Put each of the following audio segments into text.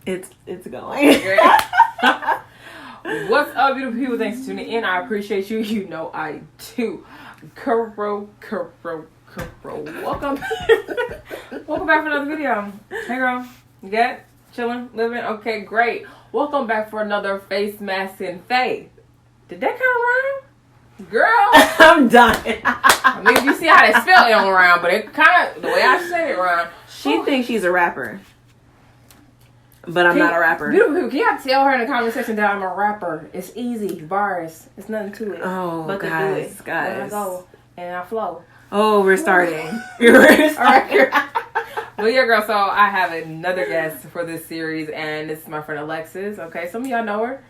It's going. What's up, beautiful people? Thanks for tuning in. I appreciate you. You know I do. Welcome. Welcome back for another video. Hey girl. You good? Chilling? Living? Okay, great. Welcome back for another Face Mask and Faith. Did that kind of rhyme? Girl. I'm done. I mean, you see how they spell it on rhyme, but it kind of, the way I say it rhyme. She thinks she's a rapper. But I'm not a rapper. Beautiful people, can y'all tell her in the comment section that I'm a rapper? It's easy. Bars. It's nothing to it. Oh, but guys, to do it. guys. When I go and I flow. Oh, we're starting. Alright. But yeah, girl, so I have another guest for this series, and this is my friend Alexis. Okay, some of y'all know her.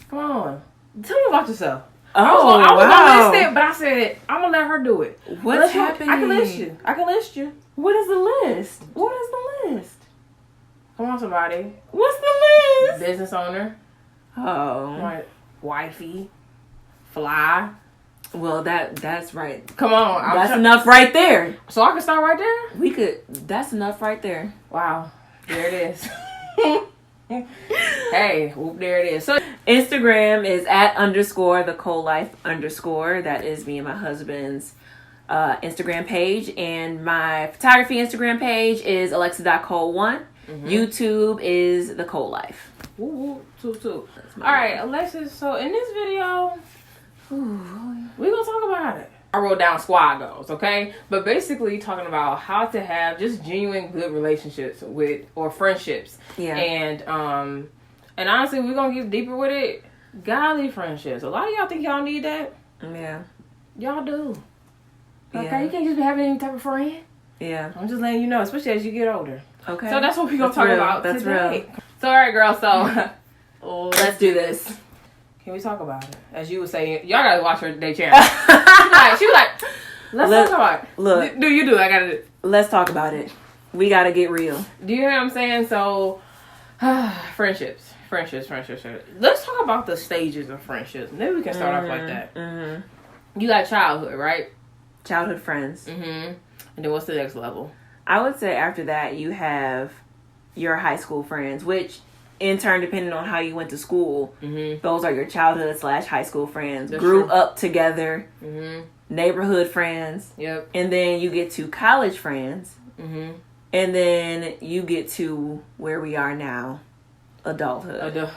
Come on. Tell me about yourself. Oh, I was wow. gonna list it, but I said, I'm gonna let her do it. What's happening? I can list you. What is the list? What is the list? Come on, somebody. What's the list? Business owner. Oh. Right. Wifey. Fly. Well, that's right. Come on. That's enough right there. So I can start right there? That's enough right there. Wow. There it is. Hey, whoop, there it is. So Instagram is @_the_life_. That is me and my husband's Instagram page. And my photography Instagram page is alexa.cole1. Mm-hmm. YouTube is the Cole Life. Woo, two. Alright, Alexis, so in this video, we're gonna talk about it. I wrote down squad goals, okay? But basically talking about how to have just genuine good relationships or friendships. Yeah. And honestly, we're gonna get deeper with it. Godly friendships. A lot of y'all think y'all need that. Yeah. Y'all do. Okay, yeah. You can't just be having any type of friend. Yeah. I'm just letting you know, especially as you get older. Okay. So that's what we're gonna talk about That's today. real. So alright, girl, so let's do this. Can we talk about it? As you were saying, y'all gotta watch her day channel. she was like, let's talk about it. Look. Do you do? I gotta do. Let's talk about it. We gotta get real. Do you hear what I'm saying? So, friendships. Let's talk about the stages of friendships. Maybe we can start off like that. Mm-hmm. You got childhood, right? Childhood friends. Mm-hmm. And then what's the next level? I would say after that, you have your high school friends, which in turn, depending on how you went to school, mm-hmm. those are your childhood / high school friends. That's Grew true. up together, mm-hmm. neighborhood friends. Yep. And then you get to college friends. Mm-hmm. And then you get to where we are now, adulthood.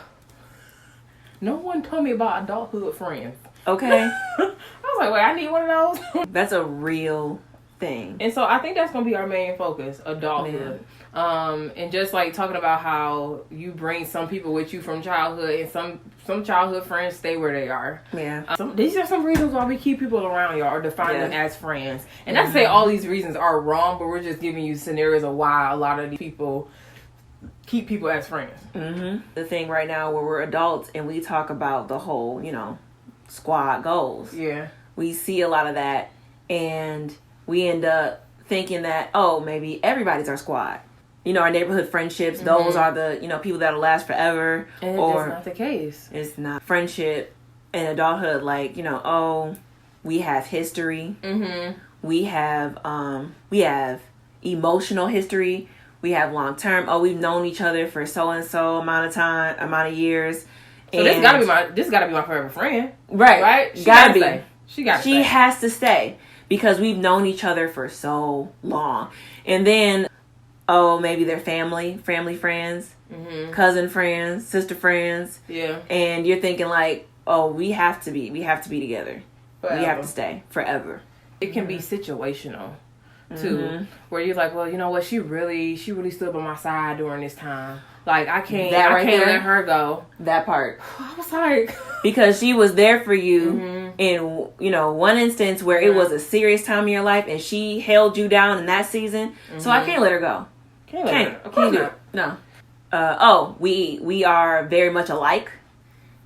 No one told me about adulthood friends. Okay. I was like, wait, I need one of those? That's a real thing. And so I think that's going to be our main focus, adulthood. And just like talking about how you bring some people with you from childhood, and some childhood friends stay where they are. Yeah. These are some reasons why we keep people around y'all or define them as friends. And not to say all these reasons are wrong, but we're just giving you scenarios of why a lot of these people keep people as friends. Mm-hmm. The thing right now where we're adults and we talk about the whole, squad goals. Yeah. We see a lot of that, and we end up thinking that, maybe everybody's our squad. Our neighborhood friendships, mm-hmm. those are the, people that'll last forever. And it's not the case. It's not. Friendship and adulthood, we have history. Mm-hmm. We have emotional history. We have long term. We've known each other for so and so amount of years. So this gotta be my forever friend. Right? She gotta be. Stay. She has to stay because we've known each other for so long. And then maybe they're family friends, mm-hmm. cousin friends, sister friends. Yeah. And you're thinking we have to be together. Forever. We have to stay forever. It can be situational too, mm-hmm. where you're like, well, you know what, she really stood by my side during this time. Like I can't let her go. That part. I was like, because she was there for you mm-hmm. in one instance where it was a serious time in your life, and she held you down in that season. Mm-hmm. So I can't let her go. Can't do it. No. We are very much alike.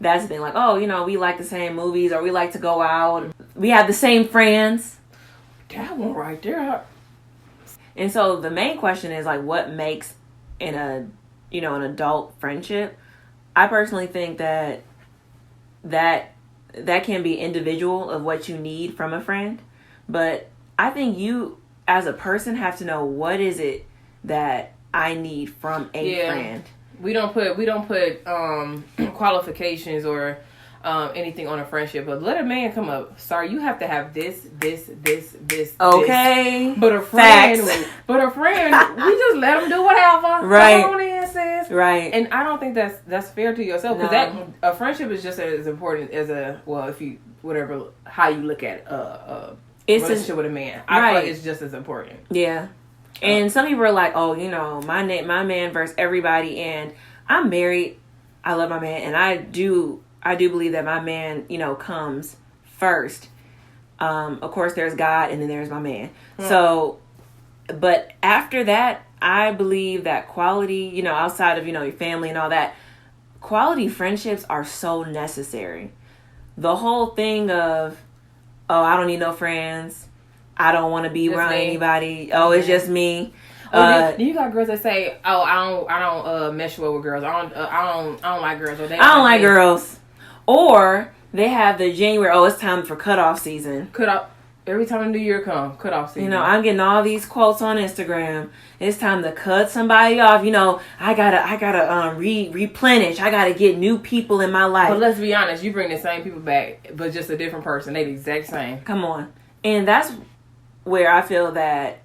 That's the thing. We like the same movies, or we like to go out. We have the same friends. That one right there. And so the main question is what makes an adult friendship. I personally think that can be individual of what you need from a friend, but I think you as a person have to know what is it that I need from a friend. We don't put qualifications or anything on a friendship, but let a man come up. Sorry, you have to have this. Okay. But a friend, we just let them do whatever. Right. Come on in, sis. Right. And I don't think that's fair to yourself, because a friendship is just as important as how you look at it's relationship with a man. I feel like it's just as important. Yeah. And some people are like, oh, my man versus everybody, and I'm married. I love my man, and I do believe that my man, comes first. Of course, there's God, and then there's my man. So, but after that, I believe that quality, outside of, your family and all that, quality friendships are so necessary. The whole thing of, oh, I don't need no friends. I don't want to be around anybody. Oh, it's just me. You got girls that say, "Oh, I don't mesh well with girls. I don't like girls." Or I don't like girls. Or they have the January. Oh, it's time for cutoff season. Every time the new year comes, cutoff season. I'm getting all these quotes on Instagram. It's time to cut somebody off. I gotta replenish. I gotta get new people in my life. But let's be honest, you bring the same people back, but just a different person. They the exact same. Come on, and that's where I feel that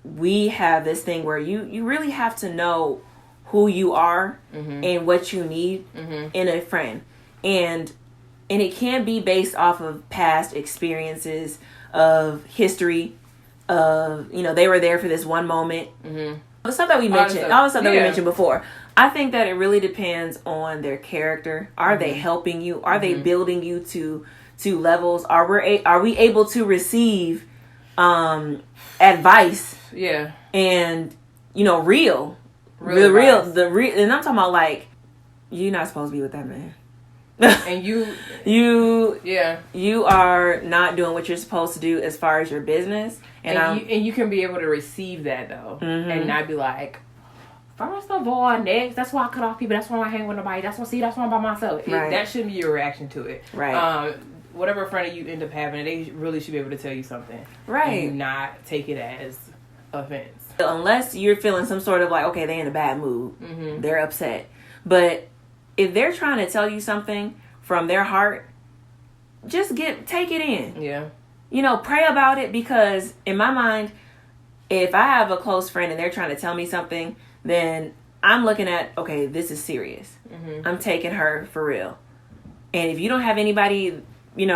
we have this thing where you really have to know who you are and what you need in a friend. And it can be based off of past experiences, of history, of, they were there for this one moment. The stuff that we mentioned, all the stuff that we mentioned before. I think that it really depends on their character. Are they helping you? Are they building you to levels? Are we able to receive advice? Yeah. And real, and I'm talking about like, you're not supposed to be with that man. And you are not doing what you're supposed to do as far as your business, and you can be able to receive that though, and not be like, first of all, next, that's why I cut off people, that's why I hang with nobody, that's why I'm by myself. That shouldn't be your reaction to it. Right. Whatever friend you end up having, they really should be able to tell you something. Right. And not take it as offense. Unless you're feeling some sort of like, okay, they're in a bad mood. They're upset. But if they're trying to tell you something from their heart, just take it in. Yeah. Pray about it, because in my mind, if I have a close friend and they're trying to tell me something, then I'm looking at, okay, this is serious. I'm taking her for real. And if you don't have anybody, in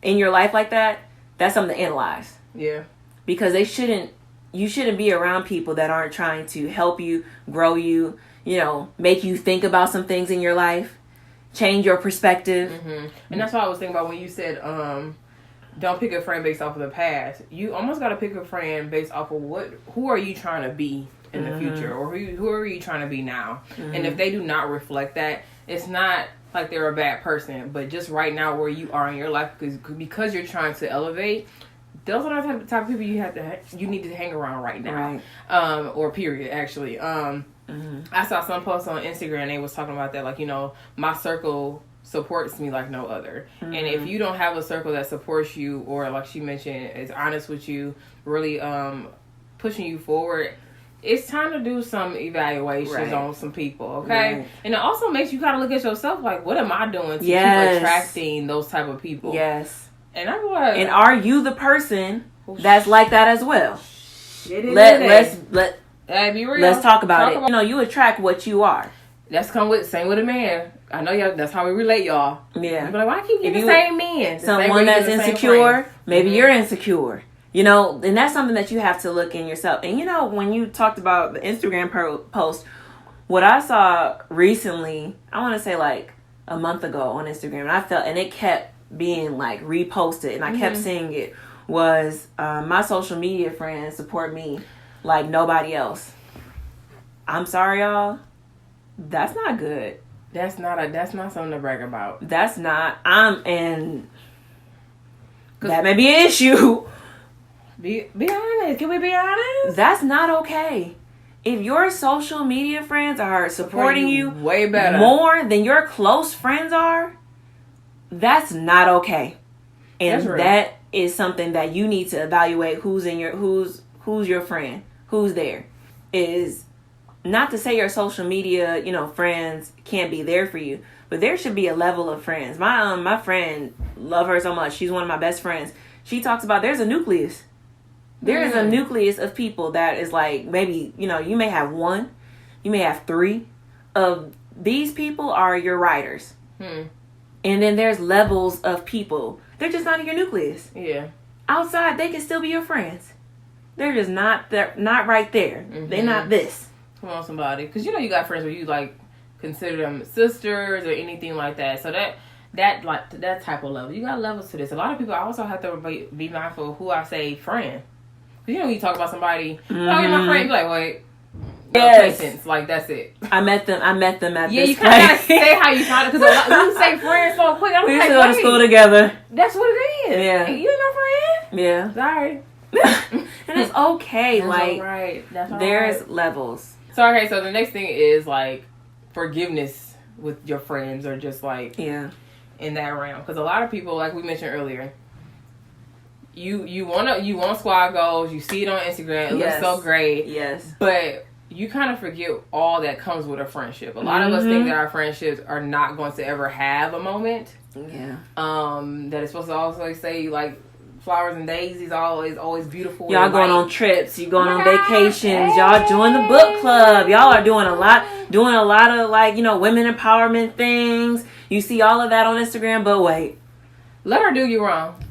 your life like that, that's something to analyze. Yeah. Because you shouldn't be around people that aren't trying to help you, grow you, make you think about some things in your life, change your perspective. And that's what I was thinking about when you said, don't pick a friend based off of the past. You almost got to pick a friend based off of who are you trying to be in the future, or who are you trying to be now? And if they do not reflect that, it's not like they're a bad person, but just right now where you are in your life, because you're trying to elevate, those are the type of people you need to hang around right now. Right. Or period, actually. I saw some posts on Instagram, they was talking about that, like, my circle supports me like no other. And if you don't have a circle that supports you, or like she mentioned, is honest with you, really pushing you forward, it's time to do some evaluations on some people, okay? Right. And it also makes you kind of look at yourself like, what am I doing to keep attracting those type of people? Yes. And I'm like, and are you the person that's like that as well? Let's be real. Let's talk about it. You attract what you are. That's same with a man. I know y'all. That's how we relate, y'all. Yeah. You be like, why I keep getting the same men? Someone that's insecure, maybe you're insecure. And that's something that you have to look in yourself. And when you talked about the Instagram post, what I saw recently, I want to say like a month ago on Instagram, and it kept being like reposted, and I kept seeing it, was my social media friends support me like nobody else. I'm sorry, y'all. That's not good. That's not something to brag about. That's not. And that may be an issue. Be honest. Can we be honest? That's not okay. If your social media friends are supporting you way better, more than your close friends are, that's not okay. And that is something that you need to evaluate. Who's your friend? Who's there? Is not to say your social media, you know, friends can't be there for you, but there should be a level of friends. My friend, love her so much. She's one of my best friends. She talks about there's a nucleus. There is a nucleus of people that is like, maybe, you know, you may have one, you may have three of these people are your riders. And then there's levels of people. They're just not in your nucleus. Yeah. Outside, they can still be your friends. They're just not right there. They're not this. Come on, somebody. Because, you know, you got friends where you, like, consider them sisters or anything like that. So that type of level. You got levels to this. A lot of people also have to be mindful of who I say friend. You know, when you talk about somebody, oh, you're my friend, you're like, wait. Yes. Like, that's it. I met them at this you kind of say how you found it, because you say friends so quick. I'm we like, used to go to school together. That's what it is. Yeah. You ain't my friend? Yeah. Sorry. And it's okay. That's like, all right. That's all there's right. levels. So, okay, so the next thing is, like, forgiveness with your friends, or just, like, in that realm. Because a lot of people, like we mentioned earlier, you want squad goals, you see it on Instagram, it looks so great. Yes. But you kind of forget all that comes with a friendship. A lot of us think that our friendships are not going to ever have a moment. Yeah. That it's supposed to also say, like, flowers and daisies, always beautiful. Y'all going on trips, you going on vacations, y'all join the book club, y'all are doing a lot of, like, you know, women empowerment things. You see all of that on Instagram, but wait. Let her do you wrong.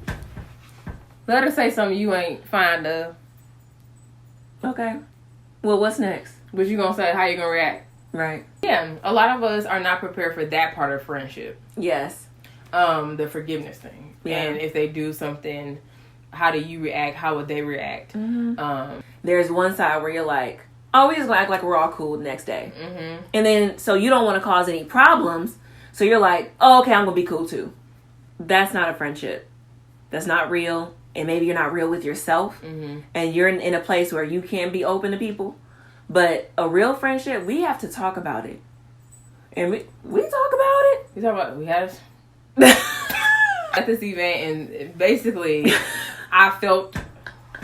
Let her say something you ain't fond of. Okay. Well, what's next? But you gonna say how you gonna react. Right. Yeah. A lot of us are not prepared for that part of friendship. Yes. The forgiveness thing. Yeah. And if they do something, how do you react? How would they react? There's one side where you're like, oh, we just gonna act like we're all cool the next day. And then, so you don't want to cause any problems. So you're like, oh, okay, I'm gonna be cool too. That's not a friendship. That's not real. And maybe you're not real with yourself, and you're in a place where you can be open to people. But a real friendship, we have to talk about it. And we talk about it. We had at this event, and basically I felt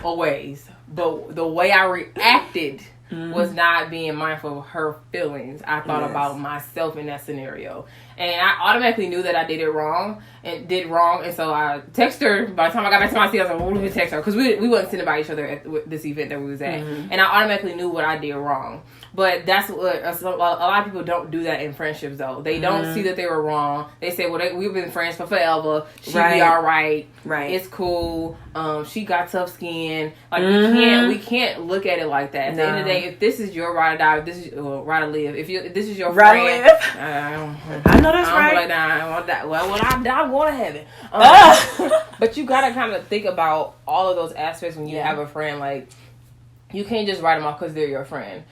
a ways. But the way I reacted was not being mindful of her feelings. I thought about myself in that scenario. And I automatically knew that I did wrong. And so I texted her. By the time I got back to my seat, I was like, well, let me text her. Because we wasn't sitting by each other at this event that we was at. And I automatically knew what I did wrong. But that's what a lot of people don't do that in friendships, though. They don't see that they were wrong. They say, well, we've been friends for forever. She be all right. Right. It's cool. She got tough skin. Like, we can't look at it like that. At the end of the day, if this is your ride or die, if this is ride or live, if this is your friend, I know that's right. Like, nah, I want that. Well, when I die, I'm going to heaven. But you gotta kind of think about all of those aspects when you have a friend. Like, you can't just write them off because they're your friend.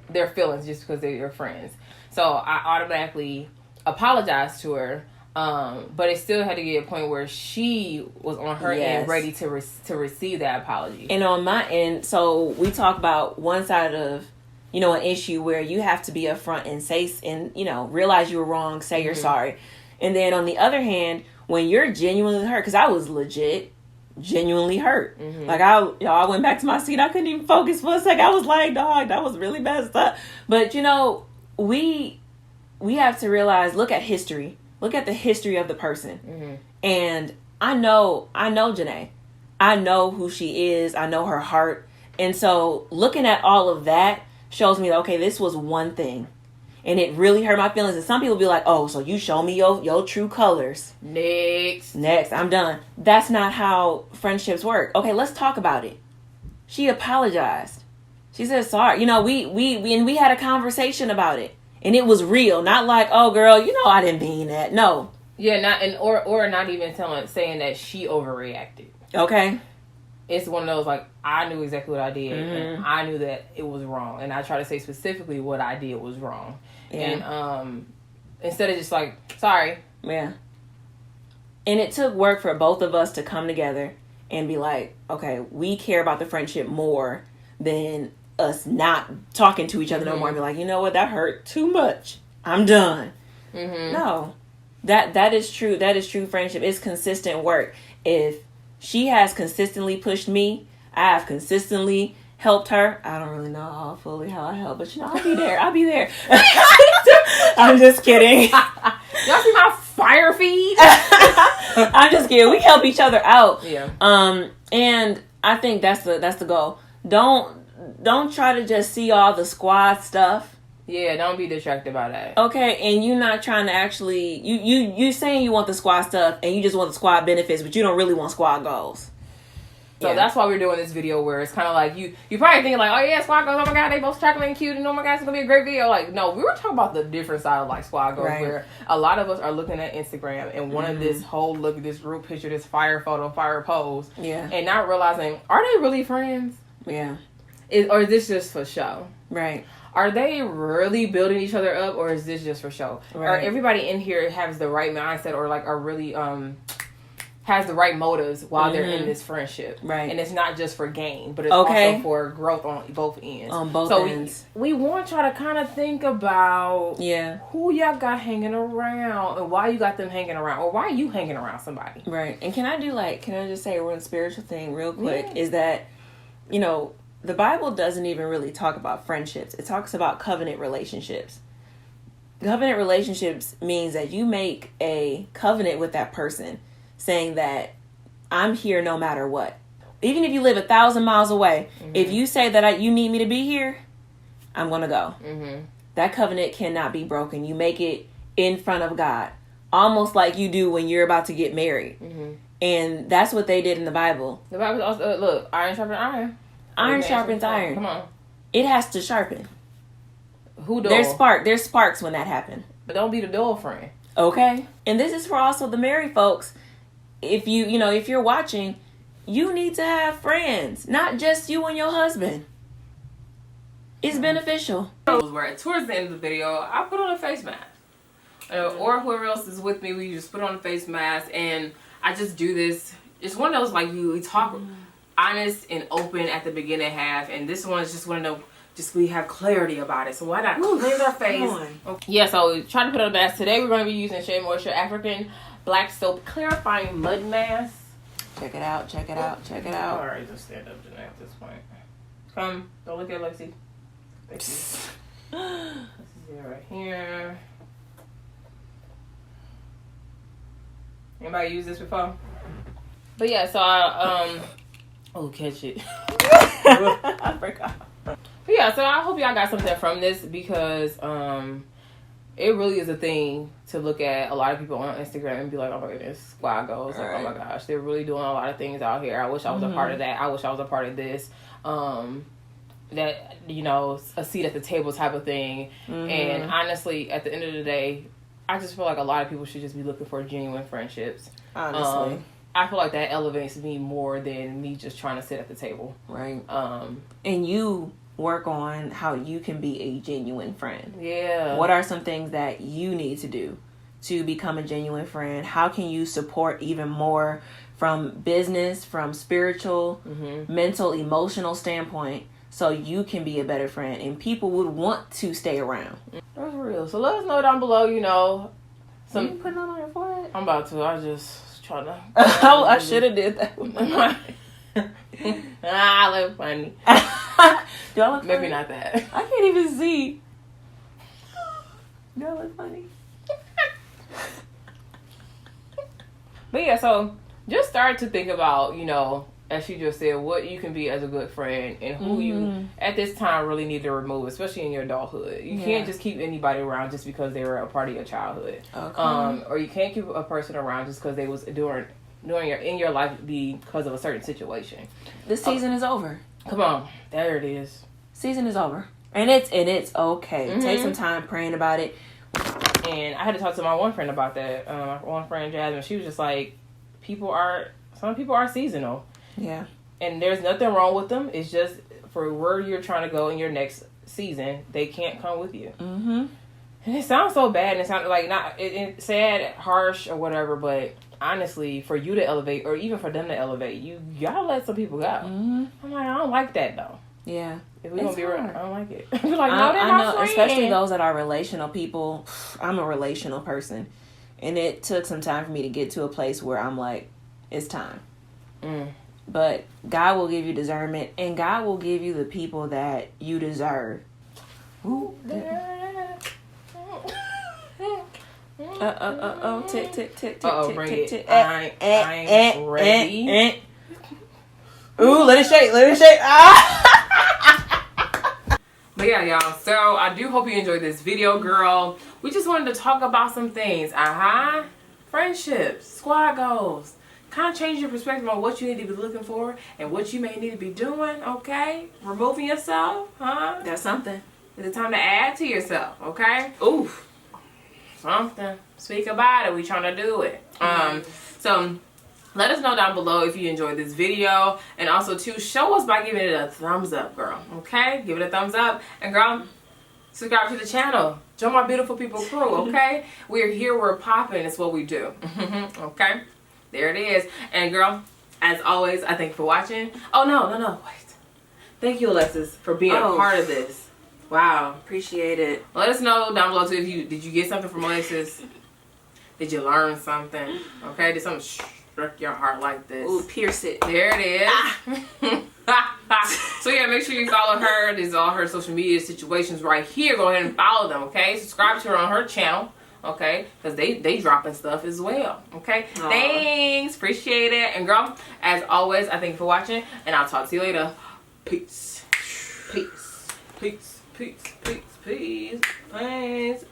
Their feelings just because they're your friends. So I automatically apologized to her. But it still had to get a point where she was on her end ready to receive that apology. And on my end, so we talk about one side of, you know, an issue where you have to be upfront and say, and, you know, realize you were wrong, say you're sorry. And then on the other hand, when you're genuinely hurt, because I was genuinely hurt. Like, I went back to my seat. I couldn't even focus for a second. I was like, dog, that was really messed up. But, you know, we have to realize, look at history. Look at the history of the person. And I know Janae. I know who she is. I know her heart. And so looking at all of that shows me that, okay, this was one thing. And it really hurt my feelings. And some people be like, oh, so you show me your true colors. Next, I'm done. That's not how friendships work. Okay, let's talk about it. She apologized. She said sorry. You know, we had a conversation about it. And it was real. Not like, oh, girl, you know I didn't mean that. No. Yeah, or not even saying that she overreacted. Okay. It's one of those, like, I knew exactly what I did. And I knew that it was wrong. And I try to say specifically what I did was wrong. Yeah. And instead of just like, sorry. Yeah. And it took work for both of us to come together and be like, okay, we care about the friendship more than us not talking to each other no more. And be like, you know what, that hurt too much. I'm done. No. That is true. That is true friendship. It's consistent work. If she has consistently pushed me, I have consistently helped her. I don't really know fully how I helped, but I'll be there. I'll be there. I'm just kidding. Y'all see my fire feed? I'm just kidding. We help each other out. Yeah. And I think that's the goal. Don't try to just see all the squad stuff. Yeah, don't be distracted by that. Okay, and you're not trying to actually you saying you want the squad stuff and you just want the squad benefits, but you don't really want squad goals. So that's why we're doing this video where it's kind of like you probably thinking like, oh yeah, squad goals, oh my god, they both chocolate and cute, and oh my god, it's gonna be a great video. Like, no, we were talking about the different side of like squad goals, where a lot of us are looking at Instagram and wanting this whole look, this group picture, this fire photo, fire pose, and not realizing, are they really friends? Yeah. Or is this just for show? Right. Are they really building each other up, or is this just for show? Right. Or everybody in here has the right mindset, or like are really has the right motives while they're in this friendship, right? And it's not just for gain, but it's also for growth on both ends. On both ends. We want y'all to kind of think about who y'all got hanging around and why you got them hanging around, or why you hanging around somebody, right? And can I just say one spiritual thing real quick? Is that, you know, the Bible doesn't even really talk about friendships. It talks about covenant relationships. Covenant relationships means that you make a covenant with that person, saying that I'm here no matter what. Even if you live 1,000 miles away, if you say that you need me to be here, I'm going to go. That covenant cannot be broken. You make it in front of God, almost like you do when you're about to get married. And that's what they did in the Bible. The Bible also, look, iron sharpens iron. Iron sharpens iron. Come on. It has to sharpen. Who dull? There's sparks when that happens. But don't be the dull friend. Okay. And this is for also the married folks. If if you're watching, you need to have friends, not just you and your husband. It's beneficial. Towards the end of the video, I put on a face mask. Or whoever else is with me, we just put on a face mask, and I just do this. It's one of those like we talk honest and open at the beginning half, and this one is just one of those, we have clarity about it. So why not cleanse our face? Okay. Yeah, so try to put on a mask. Today we're going to be using Shea Moisture African Black Soap Clarifying Mud Mask. Check it out, check it out, check it out. Alright, just stand up Janae at this point. Come, don't look at Lexi. Thank you. This is it right here. Anybody use this before? But yeah, so I catch it. I forgot. But yeah, so I hope y'all got something from this, because it really is a thing to look at a lot of people on Instagram and be like, oh my goodness, squad goals. Like, oh my gosh, they're really doing a lot of things out here. I wish I was a part of that. I wish I was a part of this. That, a seat at the table type of thing. And honestly, at the end of the day, I just feel like a lot of people should just be looking for genuine friendships. Honestly. I feel like that elevates me more than me just trying to sit at the table. Right. And you work on how you can be a genuine friend. Yeah. What are some things that you need to do to become a genuine friend? How can you support even more from business, from spiritual, mental, emotional standpoint, so you can be a better friend and people would want to stay around? That's real. So let us know down below, Some you putting on your forehead? I'm about to. I just trying to. Oh, I should have did that with my I look funny. Do I look funny? Maybe not that. I can't even see. Do I look funny? But yeah, so just start to think about, as she just said, what you can be as a good friend and who you at this time really need to remove, especially in your adulthood. You can't just keep anybody around just because they were a part of your childhood. Okay. Or you can't keep a person around just because they was in your life because of a certain situation. The season is over. Come on, there it is. Season is over, and it's okay. Take some time praying about it. And I had to talk to my one friend about that. My one friend Jasmine, she was just like, some people are seasonal. Yeah. And there's nothing wrong with them. It's just for where you're trying to go in your next season, they can't come with you. And it sounds so bad, and it sounds like it's sad, harsh, or whatever, but honestly, for you to elevate, or even for them to elevate, you gotta let some people go. I'm like, I don't like that though. Yeah. If we're gonna be real, I don't like it. Like, no, I know, especially those that are relational people. I'm a relational person, and it took some time for me to get to a place where I'm like, it's time. But God will give you discernment, and God will give you the people that you deserve. Ooh. Tick, tick, tick, tick, tick, tick. I ain't ready. Ooh, let it shake, let it shake. But yeah, y'all, so I do hope you enjoyed this video, girl. We just wanted to talk about some things. Friendships, squad goals. Kind of change your perspective on what you need to be looking for and what you may need to be doing, okay? Removing yourself, huh? That's something. It's time to add to yourself, okay? Oof. Something. Speak about it. We trying to do it. So let us know down below if you enjoyed this video. And also, too, show us by giving it a thumbs up, girl. Okay? Give it a thumbs up. And, girl, subscribe to the channel. Join my beautiful people crew, okay? We're here. We're popping. It's what we do. Okay? There it is. And, girl, as always, I thank you for watching. Oh, no. Wait. Thank you, Alexis, for being a part of this. Wow. Appreciate it. Let us know down below, too, if did you get something from Alexis? Did you learn something? Okay? Did something struck your heart like this? Ooh, pierce it. There it is. So yeah, make sure you follow her. These are all her social media situations right here. Go ahead and follow them, okay? Subscribe to her on her channel, okay? Because they dropping stuff as well, okay? Aww. Thanks. Appreciate it. And girl, as always, I thank you for watching. And I'll talk to you later. Peace. Peace. Peace. Peace. Peace. Peace. Thanks.